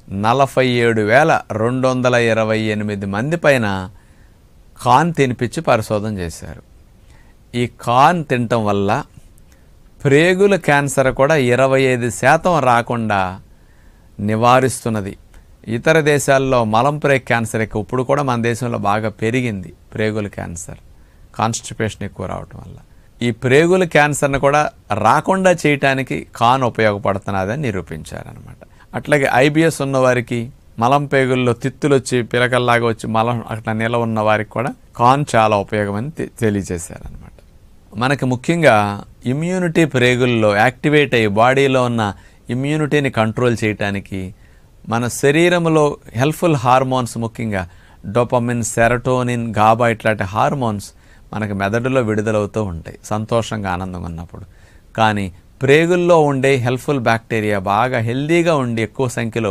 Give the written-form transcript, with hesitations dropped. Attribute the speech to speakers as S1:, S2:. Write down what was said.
S1: 47,228 మంది పైన కార్న్ తినిపించి పరిశోధన చేశారు. ఈ కార్న్ తినటం వల్ల ప్రేగుల క్యాన్సర్ కూడా 25% రాకుండా నివారిస్తున్నది. ఇతర దేశాల్లో మలంప్రేగ్ క్యాన్సర్ ఎక్కువ, ఇప్పుడు కూడా మన దేశంలో బాగా పెరిగింది ప్రేగుల క్యాన్సర్, కాన్స్టిపేషన్ ఎక్కువ రావటం వల్ల. ఈ ప్రేగుల క్యాన్సర్ను కూడా రాకుండా చేయటానికి కార్న్ ఉపయోగపడుతున్నదని నిరూపించారనమాట. అట్లాగే ఐబిఎస్ ఉన్నవారికి, మలం పేగుల్లో తిత్తులు వచ్చి పిలకల్లాగా వచ్చి మలం అట్లా నిలవ ఉన్న వారికి కూడా కార్న్ చాలా ఉపయోగమని తెలియజేశారనమాట. మనకి ముఖ్యంగా ఇమ్యూనిటీ ప్రేగుల్లో యాక్టివేట్ అయ్యి బాడీలో ఉన్న ఇమ్యూనిటీని కంట్రోల్ చేయటానికి మన శరీరంలో హెల్ప్ఫుల్ హార్మోన్స్, ముఖ్యంగా డోపమిన్, సెరటోనిన్, గాబా ఇట్లాంటి హార్మోన్స్ మనకి మెదడులో విడుదలవుతూ ఉంటాయి సంతోషంగా, ఆనందంగా ఉన్నప్పుడు. కానీ ప్రేగుల్లో ఉండే హెల్ప్ఫుల్ బ్యాక్టీరియా బాగా హెల్దీగా ఉండి ఎక్కువ సంఖ్యలో